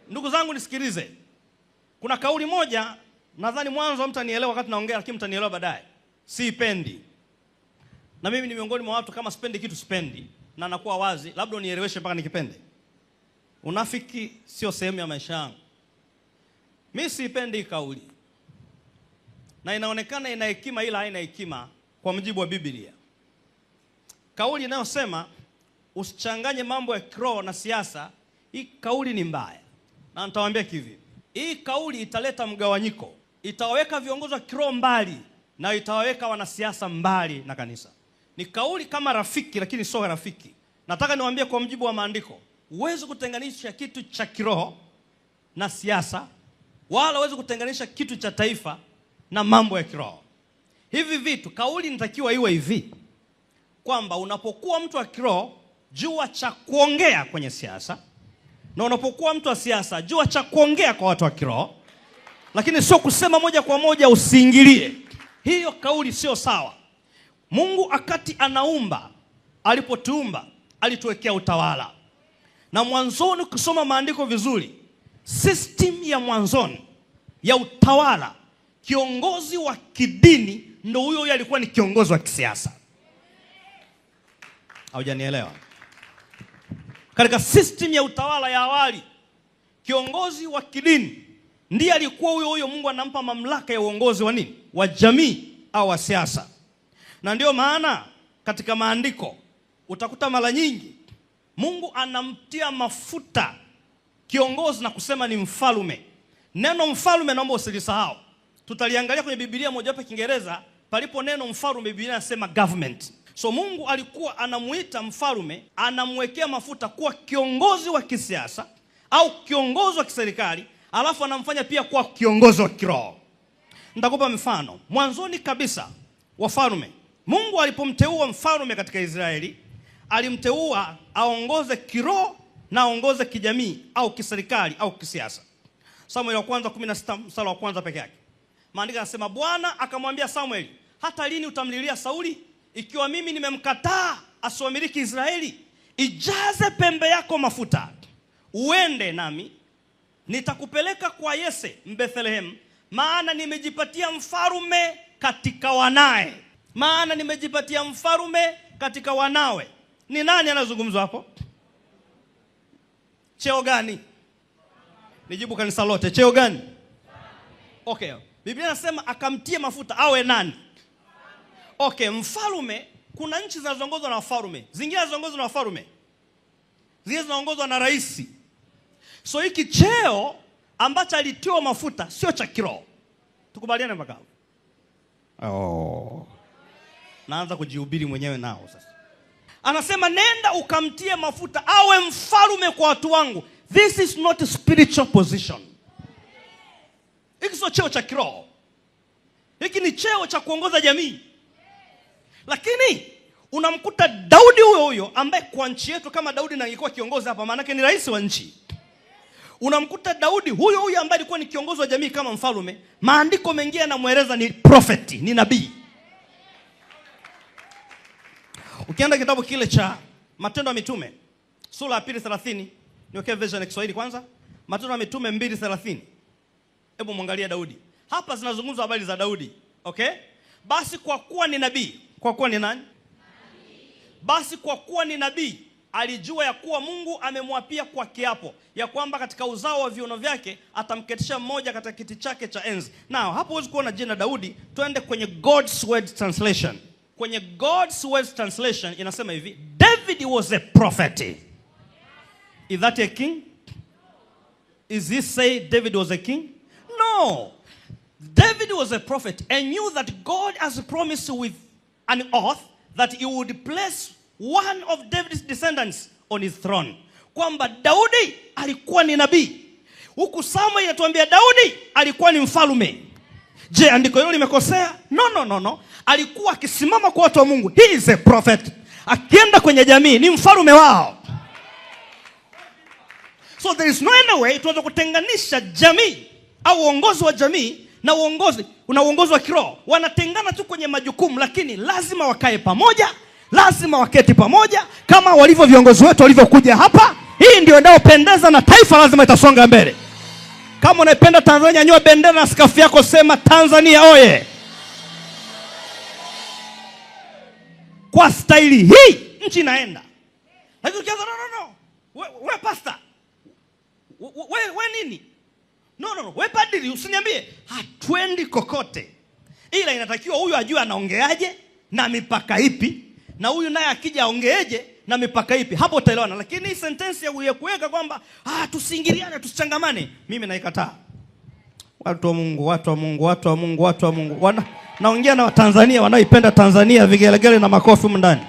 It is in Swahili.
Ndugu zangu nisikilize. Kuna kauli moja nadhani mwanzo mtanielewa wakati naongea, lakini mtanielewa baadaye. Sipendi. Na mimi ni miongoni mwa watu kama sipendi kitu sipendi, na nakuwa wazi, labda unieleweshe mpaka nikipende. Unafiki sio sehemu ya maisha yangu. Mimi sipendi kauli. Na inaonekana ina hekima ila haina hekima kwa mujibu wa Biblia. Kauli inayosema usichanganye mambo ya kiroho na siasa, hii kauli ni mbaya. Na nitawaambia kivi. Hii kauli italeta mgawanyiko. Itawaweka viongozi wa kiroho mbali na itawaweka wanasiasa mbali na kanisa. Ni kauli kama rafiki lakini sio rafiki. Nataka niwaambie kwa mujibu wa maandiko, huwezi kutenganisha kitu cha kiroho na siasa, wala huwezi kutenganisha kitu cha taifa na mambo ya kiroho. Hivi vitu, kauli inatakiwa iwe hivi, kwamba unapokuwa mtu wa kiroho, jua cha kuongea kwenye siasa, na unapokuwa mtu wa siasa, jua cha kuongea kwa watu wa kiroho, lakini sio kusema moja kwa moja usiingilie. Hiyo kauli sio sawa. Mungu akati anaumba, alipotuumba, alituwekea utawala. Na mwanzoni kusoma maandiko vizuri, system ya mwanzoni ya utawala, kiongozi wa kidini ndio huyo alikuwa ni kiongozi wa kisiasa. Haujanielewa? Katika system ya utawala ya awali, kiongozi wa kidini ndiye alikuwa huyo Mungu anampa mamlaka ya uongozi wa nini? Wa jamii au wa siasa. Na ndio maana katika maandiko utakuta mara nyingi Mungu anamtia mafuta kiongozi na kusema ni mfalme. Neno mfalme naomba usilisahau. Tutaliangalia kwenye Biblia mojawapo Kiingereza, palipo neno mfalme Biblia inasema government. So Mungu alikuwa anamuita mfalme, anamwekea mafuta kuwa kiongozi wa kisiasa au kiongozi wa kiserikali, alafu anamfanya pia kuwa kiongozi wa kiroho. Nitakupa mfano. Mwanzoni kabisa wafalme, Mungu alipomteua mfalme katika Israeli, alimteua aongoze kiroho na aongoze kijamii au kiserikali au kisiasa. Samuel wa kwanza 16 mstari wa kwanza peke yake. Maandiko yanasema Bwana akamwambia Samuel, hata lini utamlilia Sauli ikiwa mimi nimemkataa asiwamiliki Israeli? Ijaze pembe yako mafuta, uende nami nitakupeleka kwa Yese Mbethlehem, maana nimejipatia mfalme katika wanae. Maana nimejipatia mfalme katika wanawe. Ni nani anazungumzwa hapo? Cheo gani? Nijibu kanisa lote, cheo gani? Okay. Biblia inasema akamtie mafuta awe nani? Okay, mfalme, kuna nchi zinazoongozwa na wafalme, zingine zinaongozwa na wafalme, zingine zinaongozwa na rais. So hiki cheo ambacho alitiwa mafuta sio cha kiroho. Tukubaliane mpaka hapo? Naanza kujihubiri mwenyewe nao sasa. Anasema nenda ukamtie mafuta awe mfalme kwa watu wangu. This is not a spiritual position. Hiki sio cheo cha kiroho. Hiki ni cheo cha kuongoza jamii. Lakini unamkuta Daudi huyo ambaye kwa nchi yetu kama Daudi na angekuwa kiongozi hapa, maana yake ni rais wa nchi. Unamkuta Daudi huyo ambaye alikuwa ni kiongozi wa jamii kama mfalme, maandiko mengine yanamueleza ni prophet, ni nabii. Ukienda kitabu kile cha Matendo ya Mitume sura ya 2:30, niwekee version ya Kiswahili kwanza. Matendo ya Mitume 2:30. Hebu muangalie Daudi. Hapa zinazungumzwa habari za Daudi. Okay? Basi kwa kuwa ni nabii, kwa kuwa ni nani? Nabii. Basi kwa kuwa ni nabii, alijua ya kuwa Mungu amemwapia kwa kiapo ya kwamba katika uzao wa viuno vyake atamketisha mmoja katika kiti chake cha enzi. Now, hapo huwezi kuona jina Daudi, twende kwenye God's Word Translation. Kwenye God's Word Translation inasema hivi, David was a prophet. Is that a king? Is he say David was a king? No. David was a prophet and knew that God has promised with an oath that he would place one of David's descendants on his throne. Kwamba Daudi alikuwa ni nabii. Huku Samuel inatuambia Daudi alikuwa ni mfalme. Je, andiko hilo limekosea? No. Alikuwa akisimama kwa watu wa Mungu. He is a prophet. Akienda kwenye jamii ni mfalme wao. So there is no any way tunaweza kutenganisha jamii au uongozi wa jamii na uongozi wa kiroho. Wanatengana tu kwenye majukumu, lakini lazima wakae pamoja, lazima waketi pamoja kama walivyo viongozi wetu walivyokuja hapa. Hii ndio inayopendeza na taifa lazima itasonga mbele. Kama unaipenda Tanzania, nyanyua bendera na skafu yako, sema Tanzania oye. Kwa staili hii nchi inaenda. Lakini ukianza no. We pastor. We nini? No. We padri, usiniambie. Hatuendi kokote. Ila inatakiwa huyu ajue anaongeaje na mipaka ipi, na huyu naye akija aongeeje na mipaka ipi. Hapo utaelewana. Lakini hii sentensi ya kuweka kwamba tusiingiliane, tusichangamane, mimi naikataa. Watu wa Mungu. Naongea na Watanzania wanaoipenda Tanzania, vigelegele na makofi humu ndani.